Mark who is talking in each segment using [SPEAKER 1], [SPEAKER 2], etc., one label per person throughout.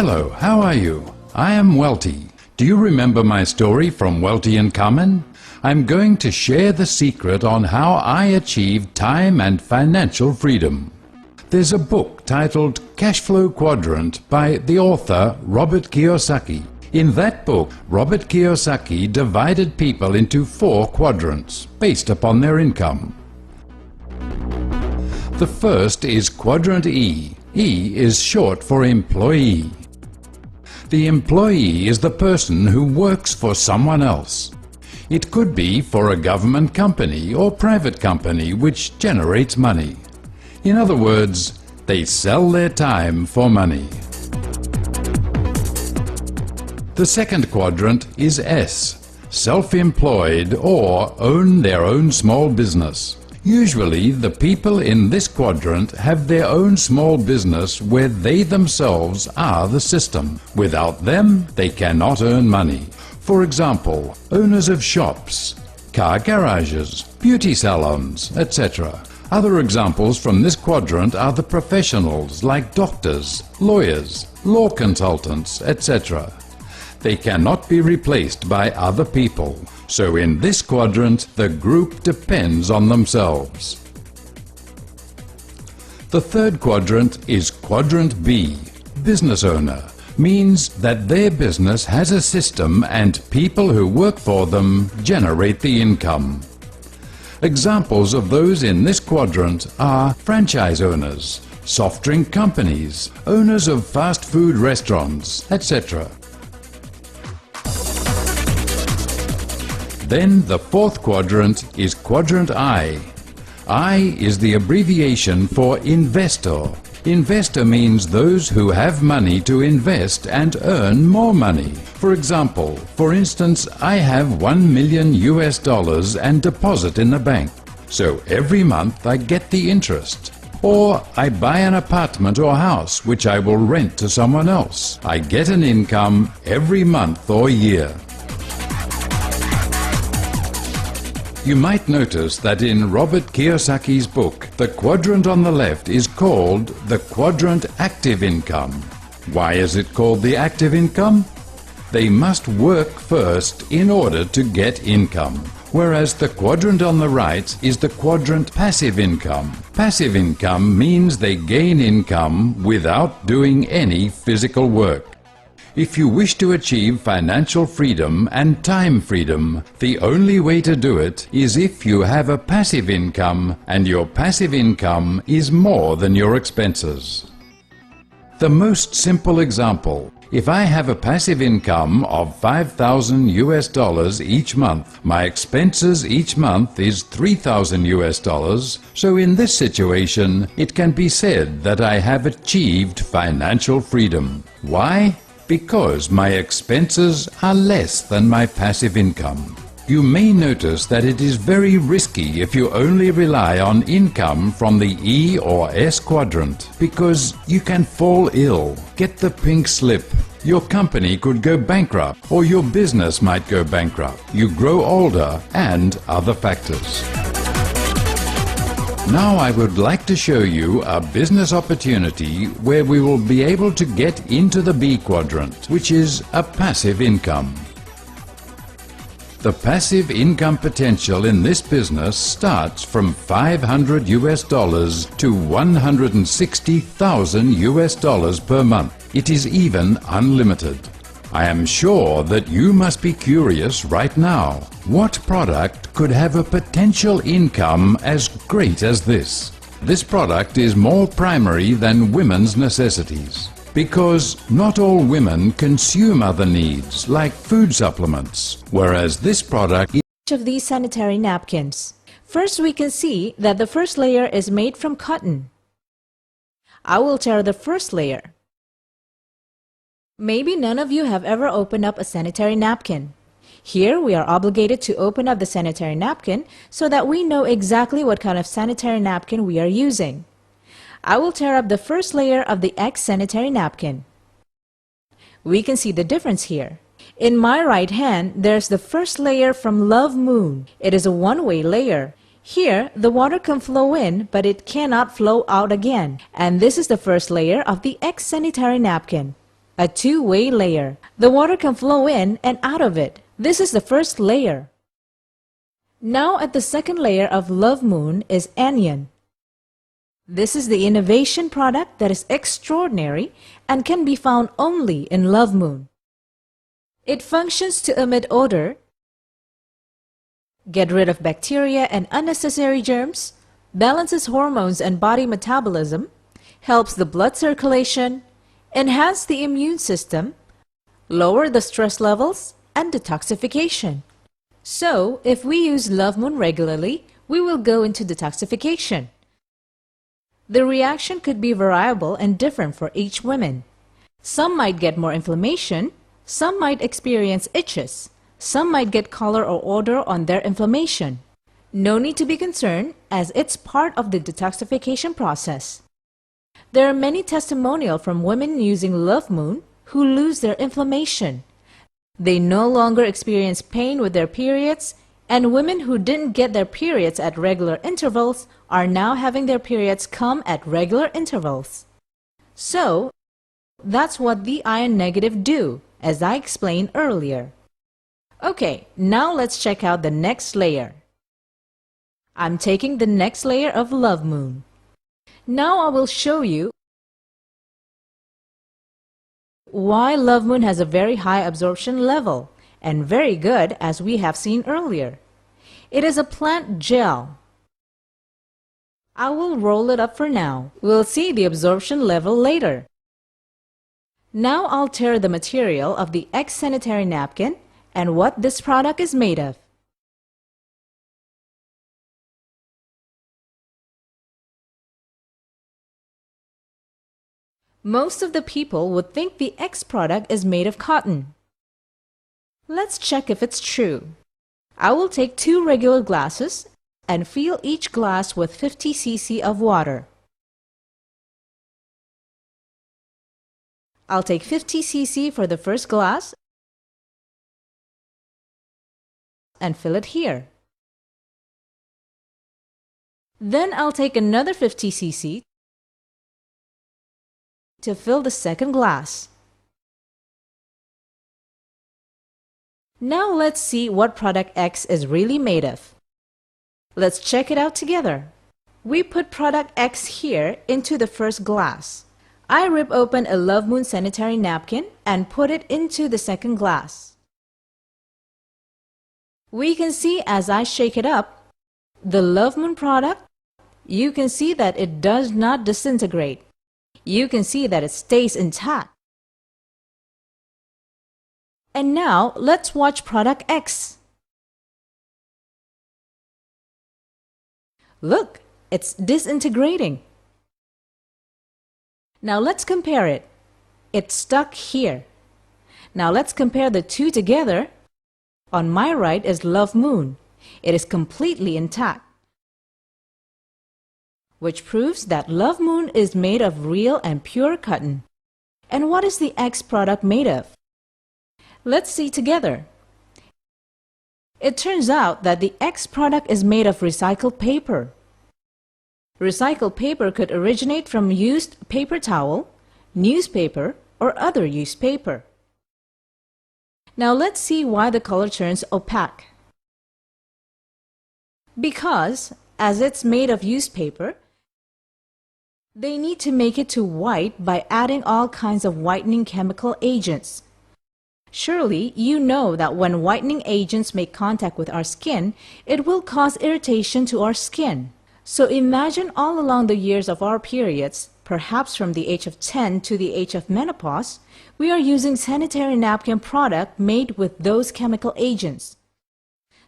[SPEAKER 1] Hello, how are you? I am Welty. Do you remember my story from Welty and Common? I'm going to share the secret on how I achieved time and financial freedom. There's a book titled Cash Flow Quadrant by the author Robert Kiyosaki. In that book, Robert Kiyosaki divided people into 4 quadrants based upon their income. The first is Quadrant E. E is short for employee. The employee is the person who works for someone else. It could be for a government company or private company which generates money. In other words, they sell their time for money. The second quadrant is S, self-employed or own their own small business. Usually, the people in this quadrant have their own small business where they themselves are the system. Without them, they cannot earn money. For example, owners of shops, car garages, beauty salons, etc. Other examples from this quadrant are the professionals like doctors, lawyers, law consultants, etc. They cannot be replaced by other people. So in this quadrant, the group depends on themselves. The third quadrant is Quadrant B, business owner. Means that their business has a system and people who work for them generate the income. Examples of those in this quadrant are franchise owners, soft drink companies, owners of fast food restaurants, etc. Then the fourth quadrant is Quadrant I. I is the abbreviation for investor. Investor means those who have money to invest and earn more money. For example, for instance, I have $1 million and deposit in the bank. So every month I get the interest. Or I buy an apartment or house which I will rent to someone else. I get an income every month or year. You might notice that in Robert Kiyosaki's book, the quadrant on the left is called the Quadrant Active Income. Why is it called the active income? They must work first in order to get income. Whereas the quadrant on the right is the Quadrant Passive Income. Passive income means they gain income without doing any physical work. If you wish to achieve financial freedom and time freedom, the only way to do it is if you have a passive income and your passive income is more than your expenses. The most simple example: if I have a passive income of $5,000 each month, my expenses each month is $3,000, so in this situation it can be said that I have achieved financial freedom. Why? Because my expenses are less than my passive income. You may notice that it is very risky if you only rely on income from the E or S quadrant, because you can fall ill, get the pink slip, your company could go bankrupt, or your business might go bankrupt, you grow older, and other factors. Now I would like to show you a business opportunity where we will be able to get into the B quadrant, which is a passive income. The passive income potential in this business starts from $500 to $160,000 per month. It is even unlimited. I am sure that you must be curious right now. What product could have a potential income as great as this? This product is more primary than women's necessities, because not all women consume other needs like food supplements, whereas this product is
[SPEAKER 2] each of these sanitary napkins. First, we can see that the first layer is made from cotton. I will tear the first layer. Maybe none of you have ever opened up a sanitary napkin. Here we are obligated to open up the sanitary napkin so that we know exactly what kind of sanitary napkin we are using. I will tear up the first layer of the X sanitary napkin. We can see the difference here. In my right hand, there's the first layer from Love Moon. It is a one-way layer. Here, the water can flow in, but it cannot flow out again. And this is the first layer of the X sanitary napkin. a two-way layer. The water can flow in and out of it. This is the first layer. Now at the second layer of Love Moon is anion. This is the innovation product that is extraordinary and can be found only in Love Moon. It functions to emit odor, get rid of bacteria and unnecessary germs, balances hormones and body metabolism, helps the blood circulation, enhance the immune system, lower the stress levels, and detoxification. So, if we use Love Moon regularly, we will go into detoxification. The reaction could be variable and different for each woman. Some might get more inflammation, some might experience itches, some might get color or odor on their inflammation. No need to be concerned as it's part of the detoxification process. There are many testimonials from women using Love Moon who lose their inflammation. They no longer experience pain with their periods, and women who didn't get their periods at regular intervals are now having their periods come at regular intervals. So, that's what the iron negative do, as I explained earlier. Okay, now let's check out the next layer. I'm taking the next layer of Love Moon. Now I will show you why Love Moon has a very high absorption level and very good as we have seen earlier. It is a plant gel. I will roll it up for now. We'll see the absorption level later. Now I'll tear the material of the X sanitary napkin and what this product is made of. Most of the people would think the X product is made of cotton. Let's check if it's true. I will take 2 regular glasses and fill each glass with 50 cc of water. I'll take 50 cc for the first glass and fill it here. Then I'll take another 50 cc to fill the second glass. Now let's see what product X is really made of. Let's check it out together. We put product X here into the first glass. I rip open a Love Moon sanitary napkin and put it into the second glass. We can see as I shake it up, the Love Moon product, you can see that it does not disintegrate. You can see that it stays intact. And now let's watch product X. Look, it's disintegrating. Now let's compare it. It's stuck here. Now let's compare the two together. On my right is Love Moon. It is completely intact, which proves that Love Moon is made of real and pure cotton. And what is the X product made of? Let's see together. It turns out that the X product is made of recycled paper. Recycled paper could originate from used paper towel, newspaper, or other used paper. Now let's see why the color turns opaque. Because, as it's made of used paper, they need to make it to white by adding all kinds of whitening chemical agents. Surely, you know that when whitening agents make contact with our skin, it will cause irritation to our skin. So imagine all along the years of our periods, perhaps from the age of 10 to the age of menopause, we are using sanitary napkin product made with those chemical agents.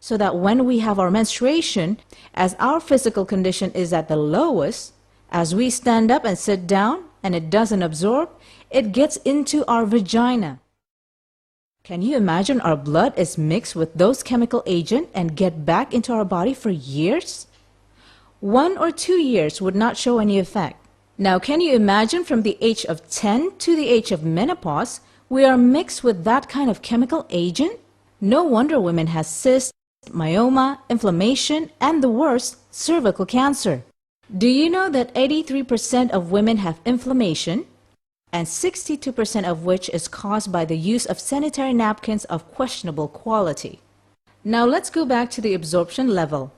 [SPEAKER 2] So that when we have our menstruation, as our physical condition is at the lowest, as we stand up and sit down and it doesn't absorb, it gets into our vagina. Can you imagine our blood is mixed with those chemical agents and get back into our body for years? 1 or 2 years would not show any effect. Now can you imagine from the age of 10 to the age of menopause, we are mixed with that kind of chemical agent? No wonder women have cysts, myoma, inflammation, and the worst, cervical cancer. Do you know that 83% of women have inflammation? and 62% of which is caused by the use of sanitary napkins of questionable quality. Now let's go back to the absorption level.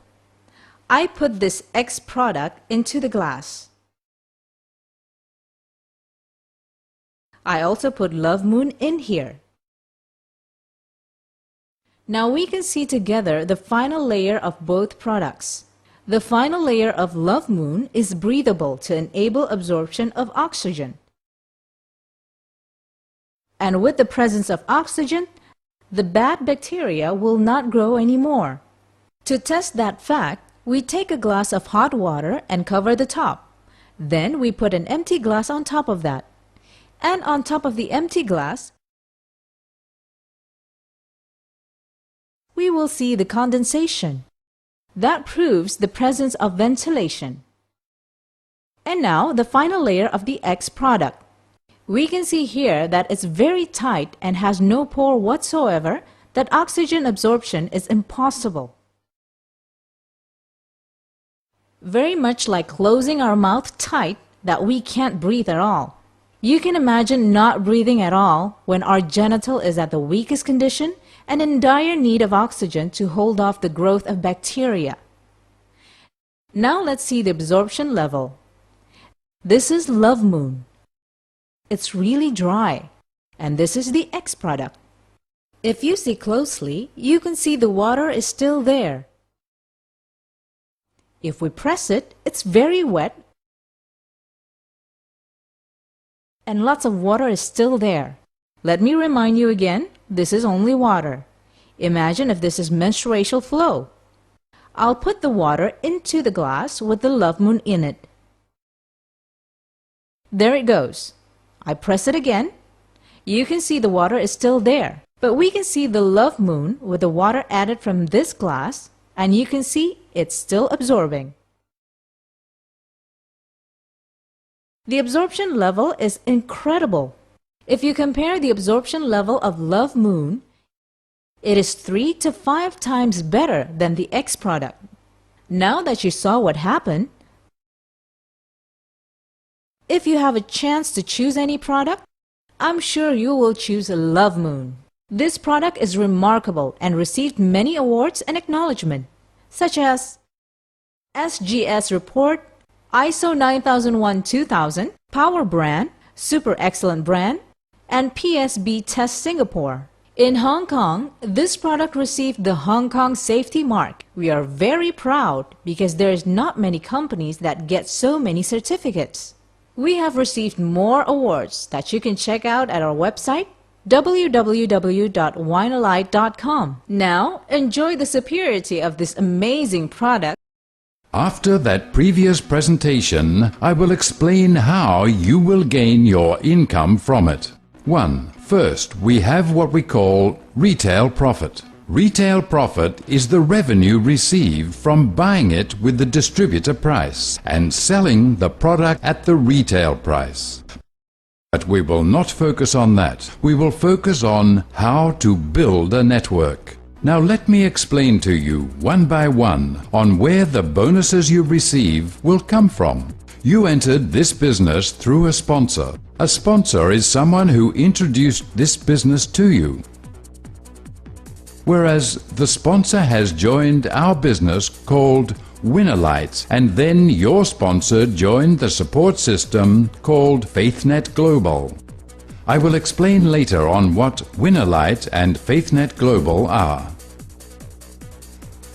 [SPEAKER 2] I put this X product into the glass. I also put Love Moon in here. Now we can see together the final layer of both products. The final layer of Love Moon is breathable to enable absorption of oxygen. And with the presence of oxygen, the bad bacteria will not grow anymore. To test that fact, we take a glass of hot water and cover the top. Then we put an empty glass on top of that. And on top of the empty glass, we will see the condensation. That proves the presence of ventilation. And now the final layer of the X product. We can see here that it's very tight and has no pore whatsoever, that oxygen absorption is impossible. Very much like closing our mouth tight that we can't breathe at all. You can imagine not breathing at all when our genital is at the weakest condition and in dire need of oxygen to hold off the growth of bacteria. Now let's see the absorption level. This is Love Moon. It's really dry, and this is the X product. If you see closely, you can see the water is still there. If we press it, it's very wet, and lots of water is still there. Let me remind you again, this is only water. Imagine if this is menstrual flow. I'll put the water into the glass with the Love Moon in it. There it goes. I press it again. You can see the water is still there, but we can see the Love Moon with the water added from this glass, and you can see it's still absorbing. The absorption level is incredible. If you compare the absorption level of Love Moon, it is 3 to 5 times better than the X product. Now that you saw what happened, if you have a chance to choose any product, I'm sure you will choose Love Moon. This product is remarkable and received many awards and acknowledgement, such as SGS Report, ISO 9001-2000, Power Brand, Super Excellent Brand, and PSB Test Singapore. In Hong Kong, this product received the Hong Kong Safety Mark. We are very proud because there is not many companies that get so many certificates. We have received more awards that you can check out at our website www.winalite.com. Now, enjoy the superiority of this amazing product.
[SPEAKER 1] After that previous presentation, I will explain how you will gain your income from it. 1. First, we have what we call retail profit. Retail profit is the revenue received from buying it with the distributor price and selling the product at the retail price. But we will not focus on that. We will focus on how to build a network. Now let me explain to you one by one on where the bonuses you receive will come from. You entered this business through a sponsor. A sponsor is someone who introduced this business to you. Whereas the sponsor has joined our business called Winalite, and then your sponsor joined the support system called FaithNet Global. I will explain later on what Winalite and FaithNet Global are.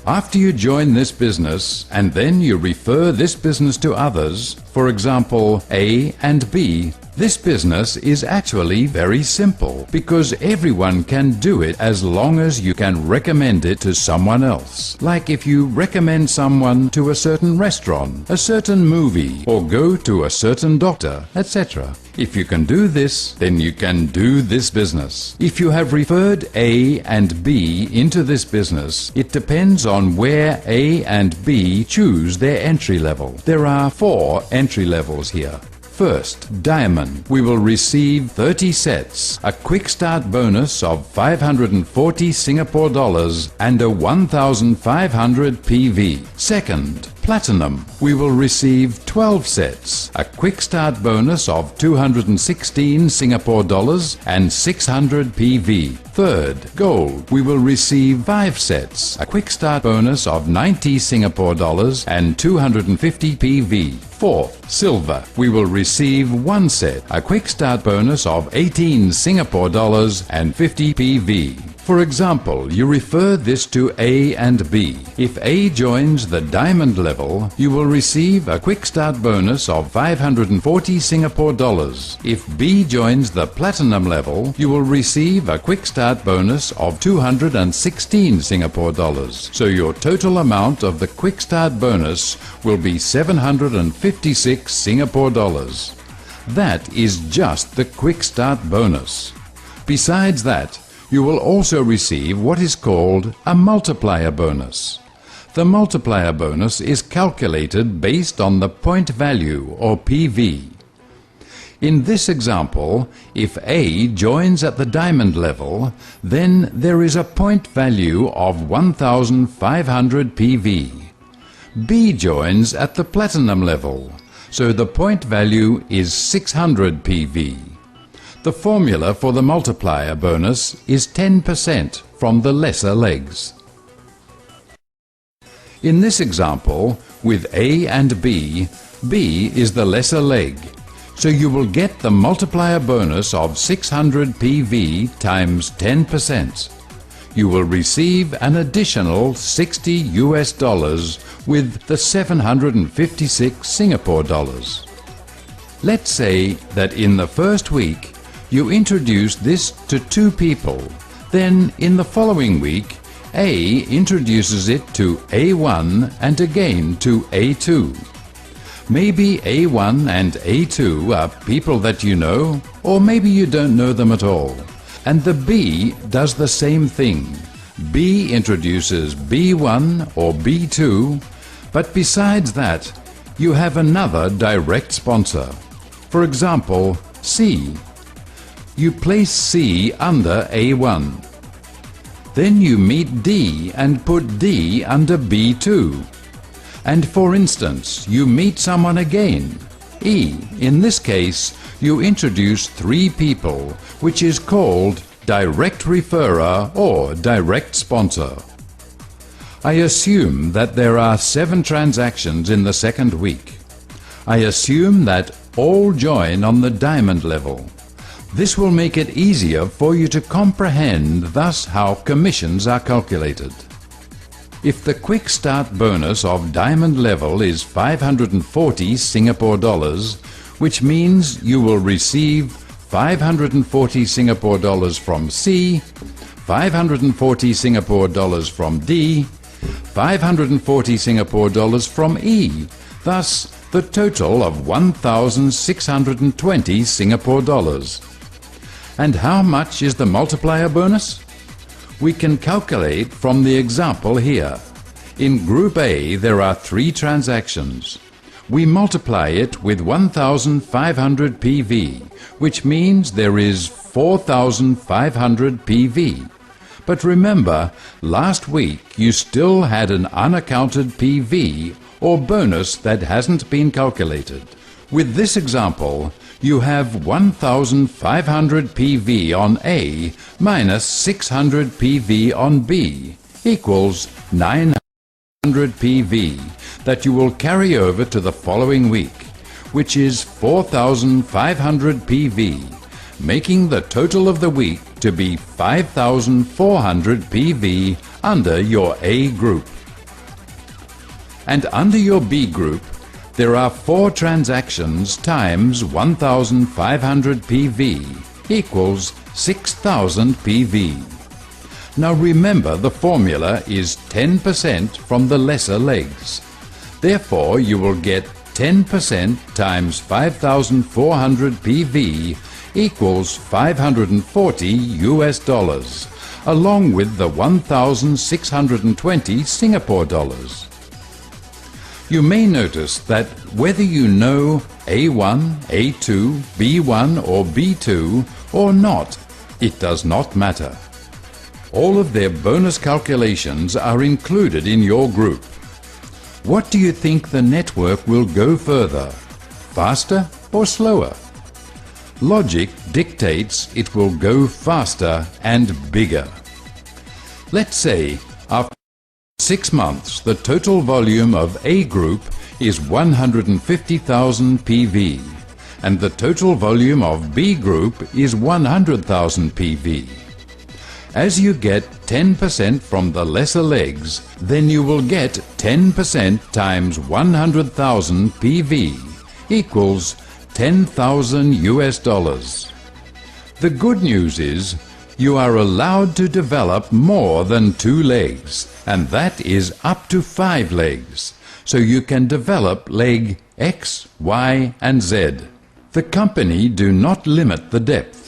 [SPEAKER 1] After you join this business and then you refer this business to others, for example A and B, this business is actually very simple because everyone can do it as long as you can recommend it to someone else. Like if you recommend someone to a certain restaurant, a certain movie, or go to a certain doctor, etc. If you can do this, then you can do this business. If you have referred A and B into this business, it depends on where A and B choose their entry level. There are 4 entry levels here. First, Diamond. We will receive 30 sets, a quick start bonus of 540 Singapore dollars and a 1,500 PV. Second, Platinum, we will receive 12 sets, a quick start bonus of 216 Singapore dollars and 600 PV. Third, Gold, we will receive 5 sets, a quick start bonus of 90 Singapore dollars and 250 PV. Fourth, Silver, we will receive 1 set, a quick start bonus of 18 Singapore dollars and 50 PV. For example, you refer this to A and B. If A joins the Diamond level, you will receive a quick start bonus of 540 Singapore dollars. If B joins the Platinum level, you will receive a quick start bonus of 216 Singapore dollars. So your total amount of the quick start bonus will be 756 Singapore dollars. That is just the quick start bonus. Besides that, you will also receive what is called a multiplier bonus. The multiplier bonus is calculated based on the point value or PV. In this example, if A joins at the Diamond level, then there is a point value of 1500 PV. B joins at the Platinum level, so the point value is 600 PV. The formula for the multiplier bonus is 10% from the lesser legs. In this example, with A and B, B is the lesser leg, so you will get the multiplier bonus of 600 PV times 10%. You will receive an additional 60 US dollars with the 756 Singapore dollars. Let's say that in the first week, you introduce this to 2 people. Then, in the following week, A introduces it to A1 and again to A2. Maybe A1 and A2 are people that you know, or maybe you don't know them at all. And the B does the same thing. B introduces B1 or B2, but besides that, you have another direct sponsor. For example, C. You place C under A1. Then you meet D and put D under B2. And for instance, you meet someone again, E. In this case, you introduce 3 people, which is called direct referrer or direct sponsor. I assume that there are 7 transactions in the second week. I assume that all join on the Diamond level. This will make it easier for you to comprehend thus how commissions are calculated. If the quick start bonus of Diamond level is 540 Singapore dollars, which means you will receive 540 Singapore dollars from C, 540 Singapore dollars from D, 540 Singapore dollars from E, thus the total of 1,620 Singapore dollars. And how much is the multiplier bonus? We can calculate from the example here. In Group A, there are 3 transactions. We multiply it with 1,500 PV, which means there is 4,500 PV. But remember, last week you still had an unaccounted PV or bonus that hasn't been calculated. With this example, you have 1,500 PV on A minus 600 PV on B equals 900 PV that you will carry over to the following week, which is 4,500 PV, making the total of the week to be 5,400 PV under your A group. And under your B group, there are 4 transactions times 1,500 PV equals 6,000 PV. Now remember, the formula is 10% from the lesser legs. Therefore, you will get 10% times 5,400 PV equals 540 US dollars, along with the 1,620 Singapore dollars. You may notice that whether you know A1, A2, B1 or B2 or not, it does not matter. All of their bonus calculations are included in your group. What do you think the network will go further? Faster or slower? Logic dictates it will go faster and bigger. Let's say after 6 months the total volume of A group is 150,000 PV and the total volume of B group is 100,000 PV. As you get 10% from the lesser legs, then you will get 10% times 100,000 PV equals 10,000 US dollars. The good news is you are allowed to develop more than 2 legs, and that is up to 5 legs. So you can develop leg X, Y, and Z. The company do not limit the depth.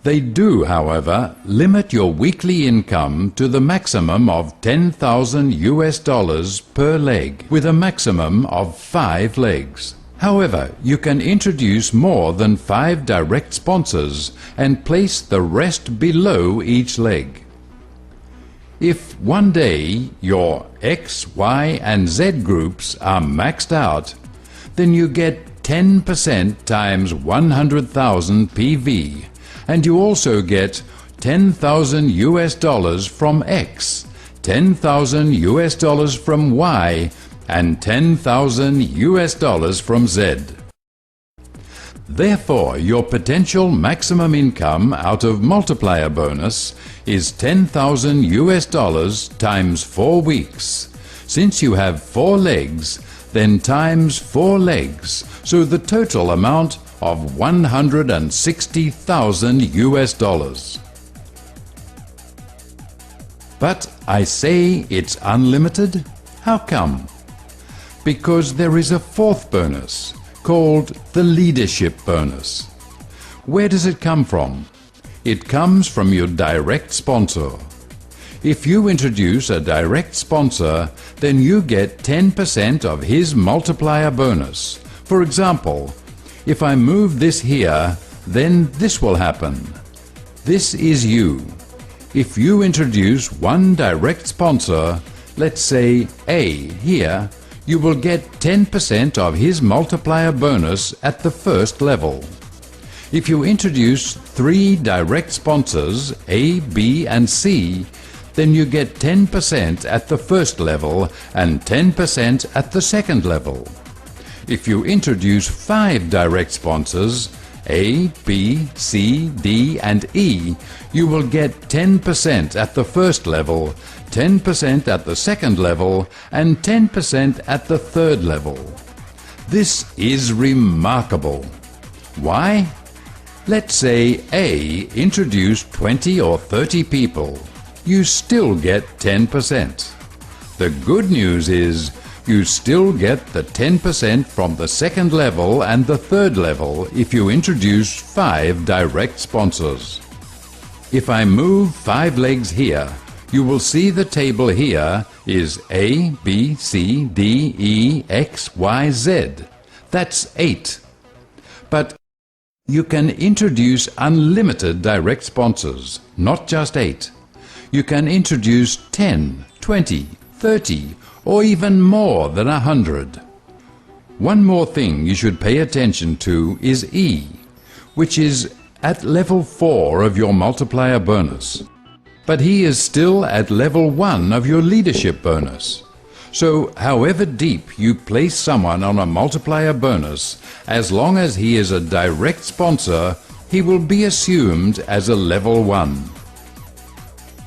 [SPEAKER 1] They do, however, limit your weekly income to the maximum of 10,000 US dollars per leg, with a maximum of 5 legs. However, you can introduce more than 5 direct sponsors and place the rest below each leg. If one day your X, Y, and Z groups are maxed out, then you get 10% times 100,000 PV, and you also get 10,000 US dollars from X, 10,000 US dollars from Y, and 10,000 US dollars from Z. Therefore, your potential maximum income out of multiplier bonus is 10,000 US dollars times 4 weeks. Since you have 4 legs, then times 4 legs, so the total amount of 160,000 US dollars. But I say it's unlimited? How come? Because there is a 4th bonus called the leadership bonus. Where does it come from? It comes from your direct sponsor. If you introduce a direct sponsor, then you get 10% of his multiplier bonus. For example, if I move this here, then this will happen. This is you. If you introduce one direct sponsor, let's say A here, you will get 10% of his multiplier bonus at the first level. If you introduce 3 direct sponsors, A, B, and C, then you get 10% at the first level and 10% at the second level. If you introduce 5 direct sponsors, A, B, C, D, and E, you will get 10% at the first level, 10% at the second level, and 10% at the third level. This is remarkable. Why? Let's say A introduced 20 or 30 people. You still get 10%. The good news is you still get the 10% from the second level and the third level if you introduce 5 direct sponsors. If I move 5 legs here, you will see the table here is A, B, C, D, E, X, Y, Z. That's 8. But you can introduce unlimited direct sponsors, not just 8. You can introduce 10, 20, 30, or even more than 100. One more thing you should pay attention to is E, which is at level 4 of your multiplier bonus. But he is still at level 1 of your leadership bonus. So however deep you place someone on a multiplier bonus, as long as he is a direct sponsor, he will be assumed as a level 1.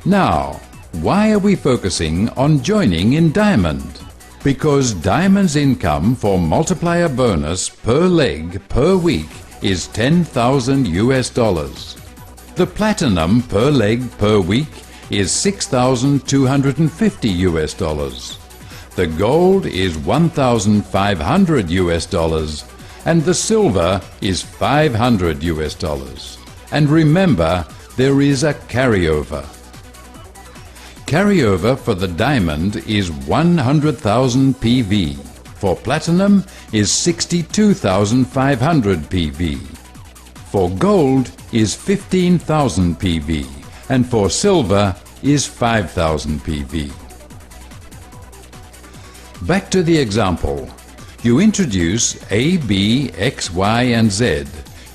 [SPEAKER 1] Now, why are we focusing on joining in Diamond? Because Diamond's income for multiplier bonus per leg per week is 10,000 US dollars. The Platinum per leg per week is 6,250 US dollars. The Gold is 1,500 US dollars and the Silver is 500 US dollars. And remember, there is a carryover. Carryover for the Diamond is 100,000 PV. For Platinum is 62,500 PV. For Gold is 15,000 PV. And for Silver is 5,000 PV. Back to the example. You introduce A, B, X, Y and Z.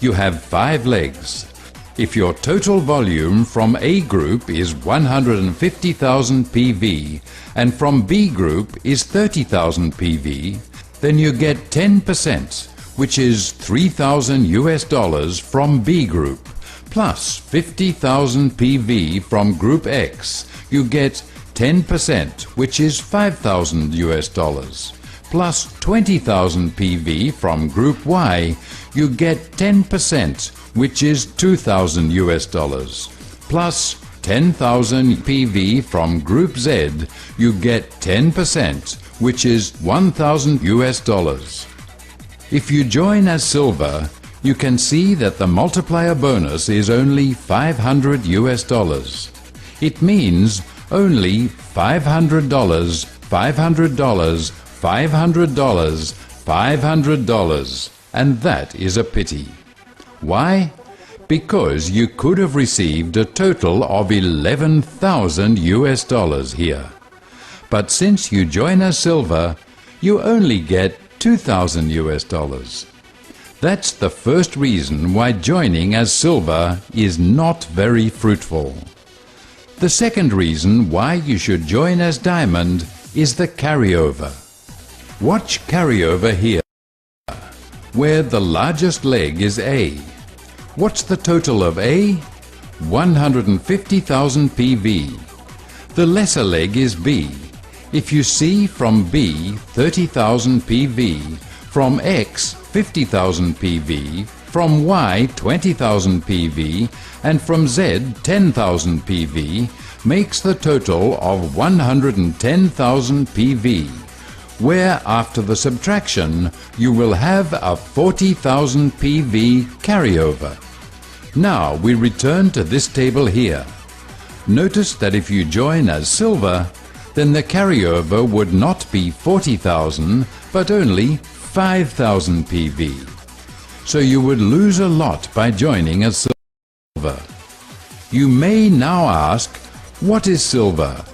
[SPEAKER 1] You have 5 legs. If your total volume from A group is 150,000 PV and from B group is 30,000 PV, then you get 10%, which is 3,000 US dollars from B group, plus 50,000 PV from group X. You get 10%, which is 5,000 US dollars, plus 20,000 PV from group Y. You get 10%, which is 2,000 US dollars, plus 10,000 PV from group Z. You get 10%, which is 1,000 US dollars. If you join as silver, you can see that the multiplier bonus is only 500 US dollars. It means only $500, $500, $500, $500, and that is a pity. Why? Because you could have received a total of 11,000 US dollars here. But since you join as silver, you only get 2,000 US dollars. That's the first reason why joining as silver is not very fruitful. The second reason why you should join as diamond is the carryover. Watch carryover here, where the largest leg is A. What's the total of A? 150,000 PV. The lesser leg is B. If you see from B 30,000 PV, from X 50,000 PV, from Y 20,000 PV, and from Z 10,000 PV, makes the total of 110,000 PV, where after the subtraction you will have a 40,000 PV carryover. Now we return to this table here. Notice that if you join as silver, then the carryover would not be 40,000 but only 5,000 PV. So you would lose a lot by joining as silver. You may now ask, what is silver?